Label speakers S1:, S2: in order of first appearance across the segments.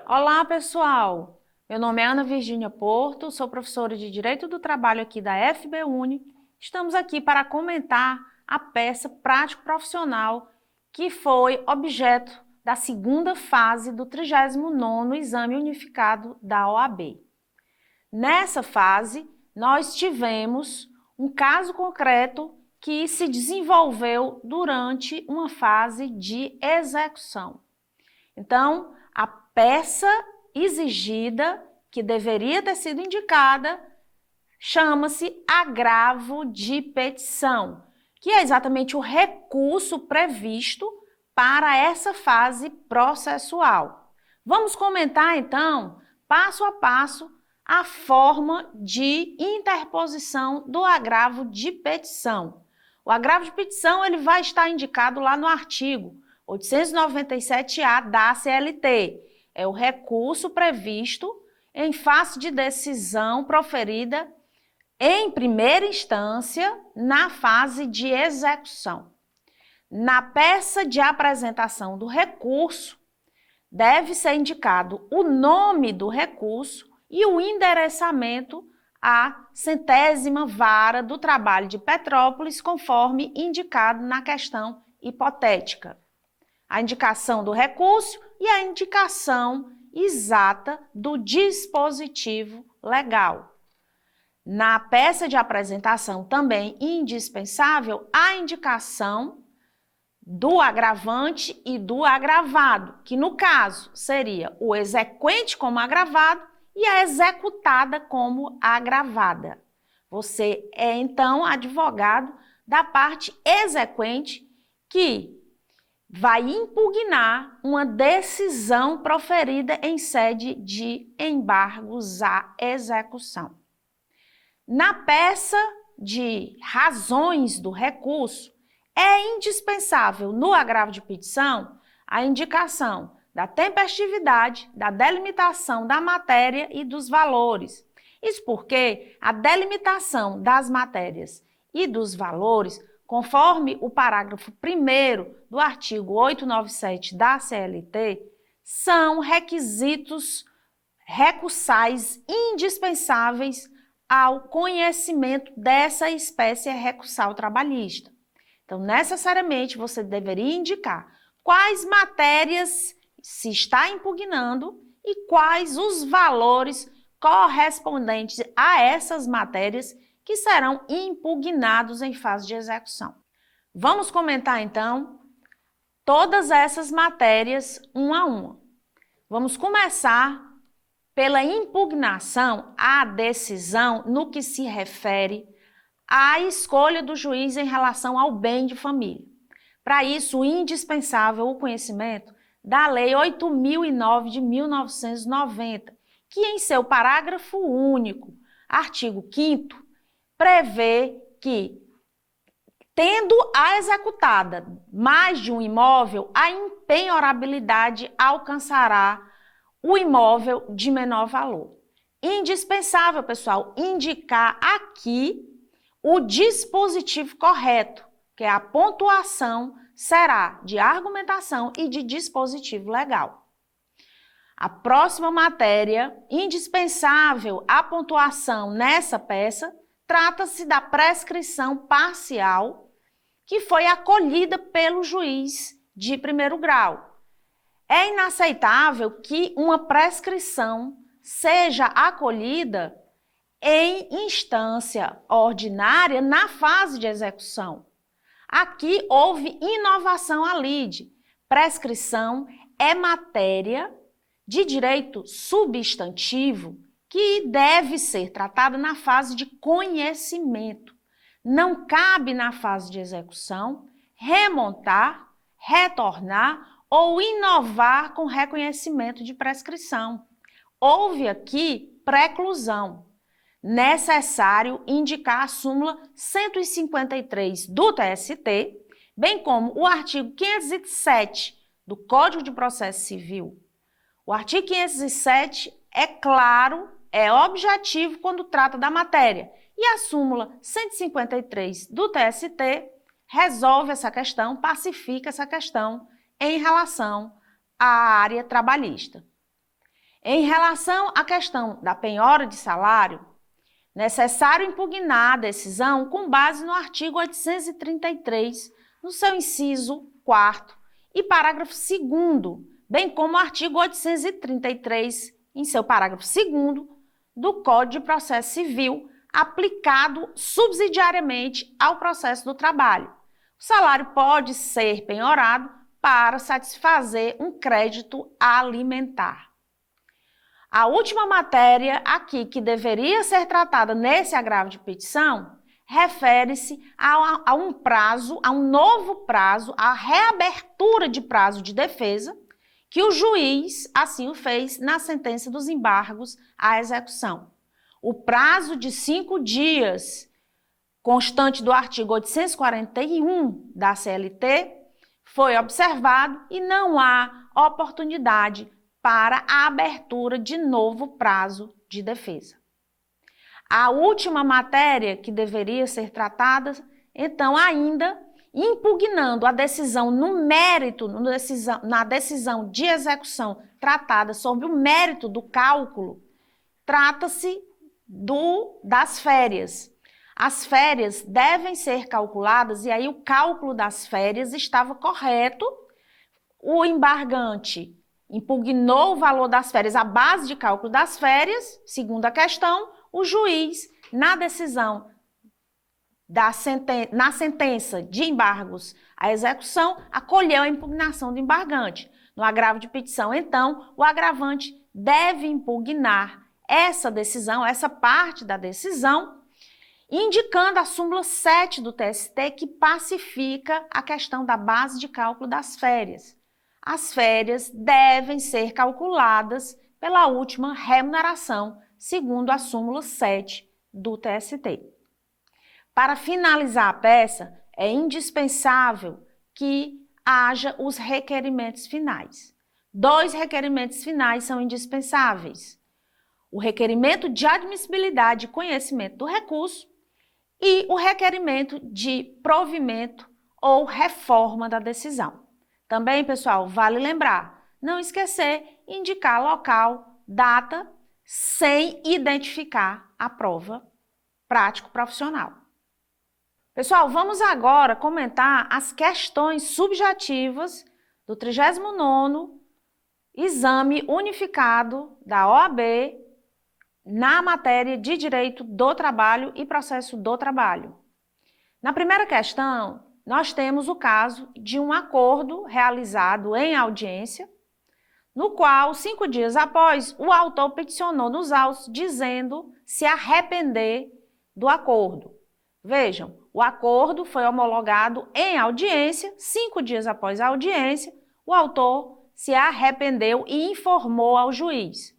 S1: Olá, pessoal! Meu nome é Ana Virgínia Porto, sou professora de Direito do Trabalho aqui da FBUNE. Estamos aqui para comentar a peça Prático Profissional, que foi objeto da segunda fase do 39º Exame Unificado da OAB. Nessa fase, nós tivemos um caso concreto que se desenvolveu durante uma fase de execução. Então, a peça exigida, que deveria ter sido indicada, chama-se agravo de petição, que é exatamente o recurso previsto para essa fase processual. Vamos comentar, então, passo a passo, a forma de interposição do agravo de petição. O agravo de petição ele vai estar indicado lá no artigo 897-A da CLT. É o recurso previsto em face de decisão proferida em primeira instância na fase de execução. Na peça de apresentação do recurso, deve ser indicado o nome do recurso e o endereçamento à 100ª Vara do Trabalho de Petrópolis, conforme indicado na questão hipotética. A indicação do recurso e a indicação exata do dispositivo legal. Na peça de apresentação também indispensável a indicação do agravante e do agravado, que no caso seria o exequente como agravado e a executada como agravada. Você é então advogado da parte exequente que vai impugnar uma decisão proferida em sede de embargos à execução. Na peça de razões do recurso, é indispensável no agravo de petição a indicação da tempestividade, da delimitação da matéria e dos valores. Isso porque a delimitação das matérias e dos valores, conforme o parágrafo 1º do artigo 897 da CLT, são requisitos recursais indispensáveis ao conhecimento dessa espécie recursal trabalhista. Então, necessariamente, você deveria indicar quais matérias se está impugnando e quais os valores correspondentes a essas matérias que serão impugnados em fase de execução. Vamos comentar, então, todas essas matérias uma a uma. Vamos começar pela impugnação à decisão no que se refere à escolha do juiz em relação ao bem de família. Para isso, indispensável o conhecimento da Lei 8.009 de 1990, que em seu parágrafo único, artigo 5º, prevê que, tendo a executada mais de um imóvel, a impenhorabilidade alcançará o imóvel de menor valor. Indispensável, pessoal, indicar aqui o dispositivo correto, que é a pontuação será de argumentação e de dispositivo legal. A próxima matéria, indispensável à pontuação nessa peça, trata-se da prescrição parcial que foi acolhida pelo juiz de primeiro grau. É inaceitável que uma prescrição seja acolhida em instância ordinária na fase de execução. Aqui houve inovação à lide. Prescrição é matéria de direito substantivo que deve ser tratada na fase de conhecimento. Não cabe na fase de execução remontar, retornar ou inovar com reconhecimento de prescrição. Houve aqui preclusão. Necessário indicar a súmula 153 do TST, bem como o artigo 507 do Código de Processo Civil. O artigo 507 é claro, é objetivo quando trata da matéria, e a súmula 153 do TST resolve essa questão, pacifica essa questão em relação à área trabalhista. Em relação à questão da penhora de salário, necessário impugnar a decisão com base no artigo 833, no seu inciso 4º e parágrafo 2º, bem como o artigo 833, em seu parágrafo 2º, do Código de Processo Civil, aplicado subsidiariamente ao processo do trabalho. O salário pode ser penhorado para satisfazer um crédito alimentar. A última matéria aqui que deveria ser tratada nesse agravo de petição refere-se a um novo prazo, a reabertura de prazo de defesa, que o juiz assim o fez na sentença dos embargos à execução. O prazo de 5 dias, constante do artigo 841 da CLT, foi observado e não há oportunidade para a abertura de novo prazo de defesa. A última matéria que deveria ser tratada, então, ainda impugnando a decisão no mérito, na decisão de execução tratada sobre o mérito do cálculo, trata-se das férias. As férias devem ser calculadas, e aí o cálculo das férias estava correto. O embargante impugnou o valor das férias, a base de cálculo das férias, segundo a questão, o juiz, na decisão, na sentença de embargos à execução, acolheu a impugnação do embargante. No agravo de petição, então, o agravante deve impugnar essa decisão, essa parte da decisão, indicando a súmula 7 do TST, que pacifica a questão da base de cálculo das férias. As férias devem ser calculadas pela última remuneração, segundo a súmula 7 do TST. Para finalizar a peça, é indispensável que haja os requerimentos finais. 2 requerimentos finais são indispensáveis: o requerimento de admissibilidade e conhecimento do recurso e o requerimento de provimento ou reforma da decisão. Também, pessoal, vale lembrar, não esquecer, indicar local, data, sem identificar a prova prático-profissional. Pessoal, vamos agora comentar as questões subjetivas do 39º Exame Unificado da OAB na matéria de Direito do Trabalho e Processo do Trabalho. Na primeira questão, nós temos o caso de um acordo realizado em audiência, no qual, 5 dias após, o autor peticionou nos autos dizendo se arrepender do acordo. Vejam, o acordo foi homologado em audiência, 5 dias após a audiência, o autor se arrependeu e informou ao juiz.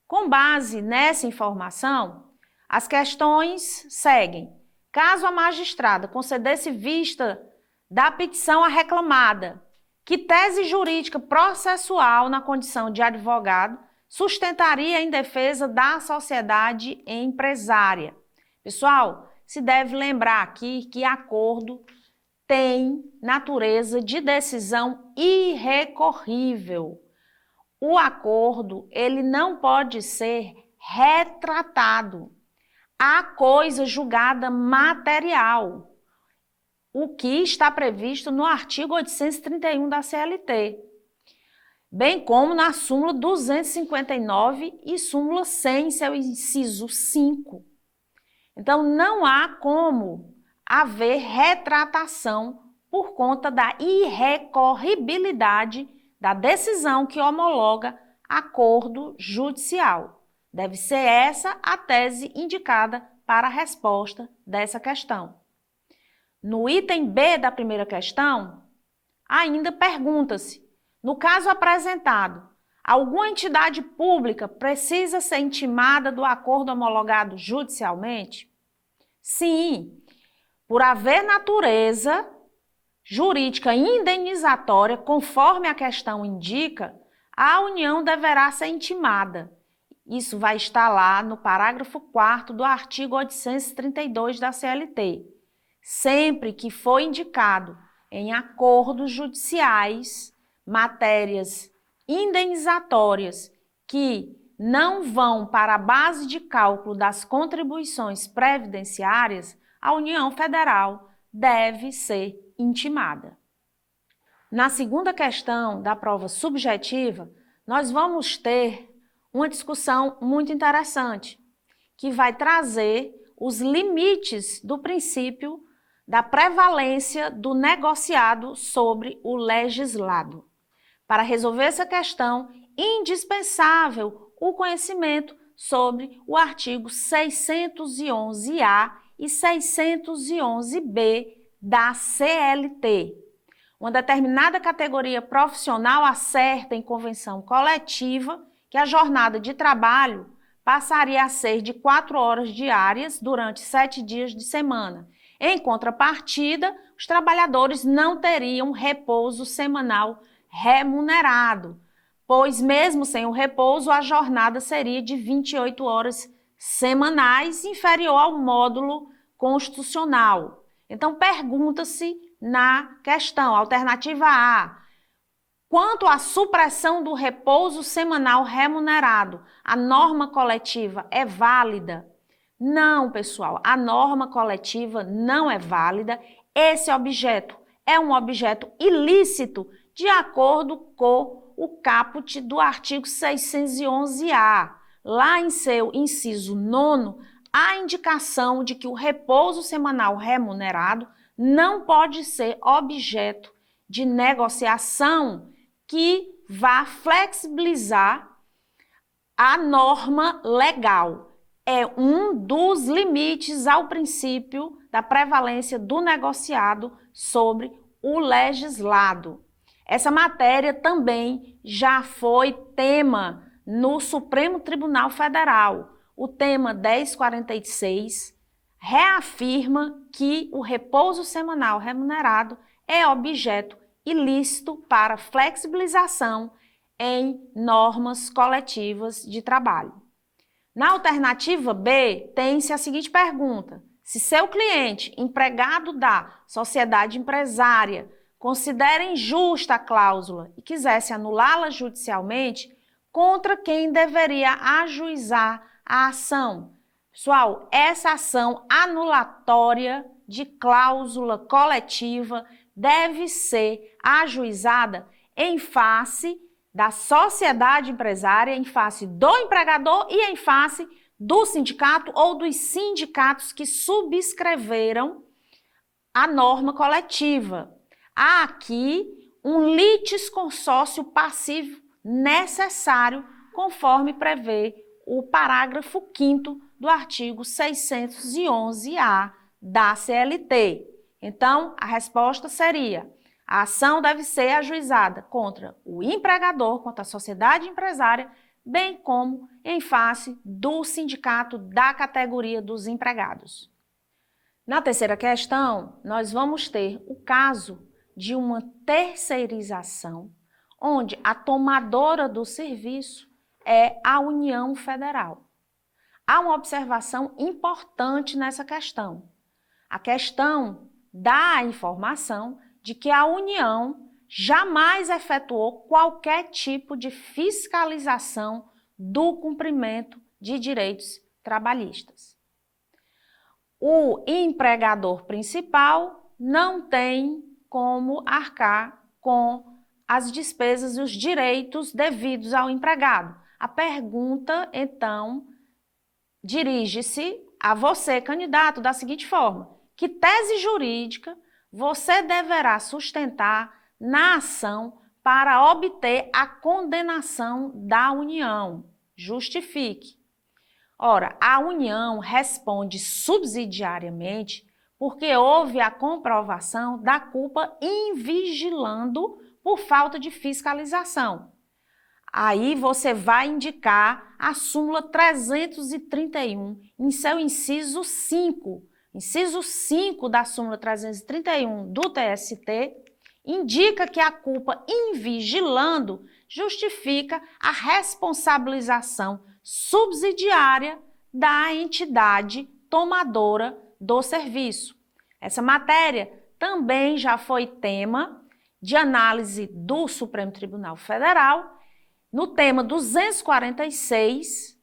S1: Com base nessa informação, as questões seguem. Caso a magistrada concedesse vista da petição à reclamada, que tese jurídica processual na condição de advogado sustentaria em defesa da sociedade empresária? Pessoal, se deve lembrar aqui que acordo tem natureza de decisão irrecorrível. O acordo, ele não pode ser retratado. Há coisa julgada material, o que está previsto no artigo 831 da CLT, bem como na súmula 259 e súmula 100, seu inciso 5. Então, não há como haver retratação por conta da irrecorribilidade da decisão que homologa acordo judicial. Deve ser essa a tese indicada para a resposta dessa questão. No item B da primeira questão, ainda pergunta-se, no caso apresentado, alguma entidade pública precisa ser intimada do acordo homologado judicialmente? Sim, por haver natureza jurídica indenizatória, conforme a questão indica, a União deverá ser intimada. Isso vai estar lá no parágrafo 4º do artigo 832 da CLT. Sempre que for indicado em acordos judiciais matérias indenizatórias que não vão para a base de cálculo das contribuições previdenciárias, a União Federal deve ser intimada. Na segunda questão da prova subjetiva, nós vamos ter uma discussão muito interessante, que vai trazer os limites do princípio da prevalência do negociado sobre o legislado. Para resolver essa questão, indispensável o conhecimento sobre o artigo 611-A e 611-B da CLT. Uma determinada categoria profissional acerta em convenção coletiva que a jornada de trabalho passaria a ser de 4 horas diárias durante 7 dias de semana. Em contrapartida, os trabalhadores não teriam repouso semanal remunerado, pois mesmo sem o repouso, a jornada seria de 28 horas semanais, inferior ao módulo constitucional. Então, pergunta-se na questão, alternativa A, quanto à supressão do repouso semanal remunerado, a norma coletiva é válida? Não, pessoal, a norma coletiva não é válida. Esse objeto é um objeto ilícito, de acordo com o caput do artigo 611-A. Lá em seu inciso 9º, há indicação de que o repouso semanal remunerado não pode ser objeto de negociação que vá flexibilizar a norma legal. É um dos limites ao princípio da prevalência do negociado sobre o legislado. Essa matéria também já foi tema no Supremo Tribunal Federal. O tema 1046 reafirma que o repouso semanal remunerado é objeto ilícito para flexibilização em normas coletivas de trabalho. Na alternativa B, tem-se a seguinte pergunta: se seu cliente, empregado da sociedade empresária, considera injusta a cláusula e quisesse anulá-la judicialmente, contra quem deveria ajuizar a ação? Pessoal, essa ação anulatória de cláusula coletiva deve ser ajuizada em face da sociedade empresária, em face do empregador e em face do sindicato ou dos sindicatos que subscreveram a norma coletiva. Há aqui um litisconsórcio passivo necessário, conforme prevê o parágrafo 5º do artigo 611-A da CLT. Então, a resposta seria: a ação deve ser ajuizada contra o empregador, contra a sociedade empresária, bem como em face do sindicato da categoria dos empregados. Na terceira questão, nós vamos ter o caso de uma terceirização, onde a tomadora do serviço é a União Federal. Há uma observação importante nessa questão. A questão dá a informação de que a União jamais efetuou qualquer tipo de fiscalização do cumprimento de direitos trabalhistas. O empregador principal não tem como arcar com as despesas e os direitos devidos ao empregado. A pergunta, então, dirige-se a você, candidato, da seguinte forma: que tese jurídica você deverá sustentar na ação para obter a condenação da União? Justifique. Ora, a União responde subsidiariamente porque houve a comprovação da culpa invigilando por falta de fiscalização. Aí você vai indicar a súmula 331 em seu inciso 5. Inciso 5 da súmula 331 do TST indica que a culpa invigilando justifica a responsabilização subsidiária da entidade tomadora do serviço. Essa matéria também já foi tema de análise do Supremo Tribunal Federal no tema 246,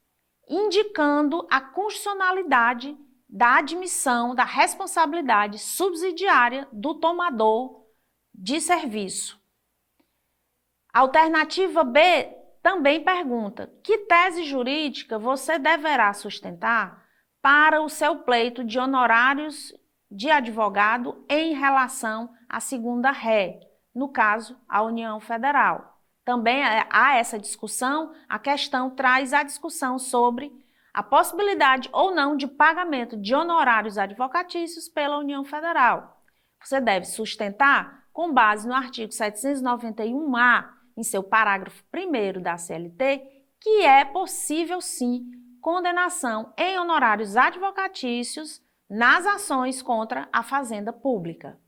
S1: indicando a constitucionalidade da admissão da responsabilidade subsidiária do tomador de serviço. Alternativa B também pergunta: que tese jurídica você deverá sustentar para o seu pleito de honorários de advogado em relação à segunda ré, no caso, a União Federal? Também há essa discussão, a questão traz a discussão sobre a possibilidade ou não de pagamento de honorários advocatícios pela União Federal. Você deve sustentar com base no artigo 791-A, em seu parágrafo 1º da CLT, que é possível sim condenação em honorários advocatícios nas ações contra a fazenda pública.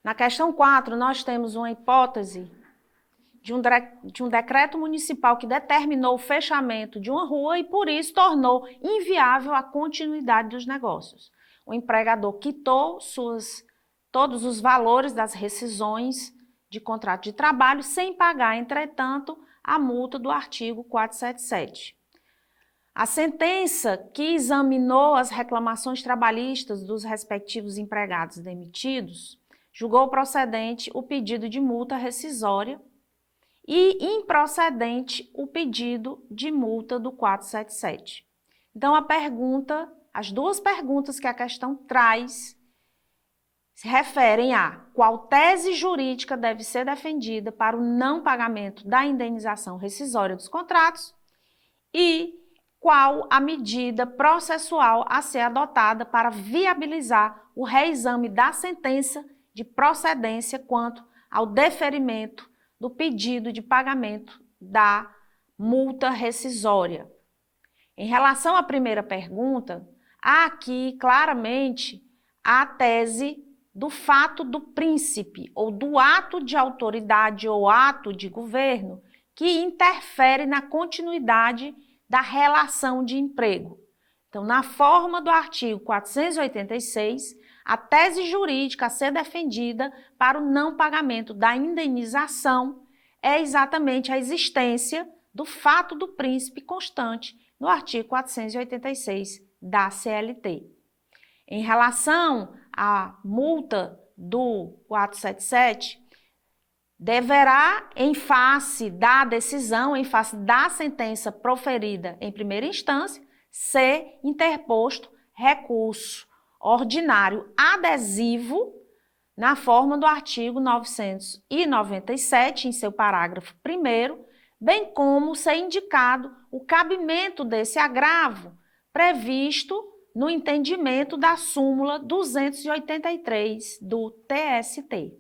S1: Na questão 4, nós temos uma hipótese de um decreto municipal que determinou o fechamento de uma rua e, por isso, tornou inviável a continuidade dos negócios. O empregador quitou todos os valores das rescisões de contrato de trabalho sem pagar, entretanto, a multa do artigo 477. A sentença que examinou as reclamações trabalhistas dos respectivos empregados demitidos julgou procedente o pedido de multa rescisória e improcedente o pedido de multa do 477. Então, as duas perguntas que a questão traz se referem a qual tese jurídica deve ser defendida para o não pagamento da indenização rescisória dos contratos e qual a medida processual a ser adotada para viabilizar o reexame da sentença de procedência quanto ao deferimento do pedido de pagamento da multa rescisória. Em relação à primeira pergunta, há aqui claramente a tese do fato do príncipe ou do ato de autoridade ou ato de governo que interfere na continuidade da relação de emprego. Então, na forma do artigo 486, a tese jurídica a ser defendida para o não pagamento da indenização é exatamente a existência do fato do príncipe constante no artigo 486 da CLT. Em relação à multa do 477, deverá, em face da decisão, em face da sentença proferida em primeira instância, ser interposto recurso ordinário adesivo na forma do artigo 997, em seu parágrafo 1º, bem como ser indicado o cabimento desse agravo previsto no entendimento da súmula 283 do TST.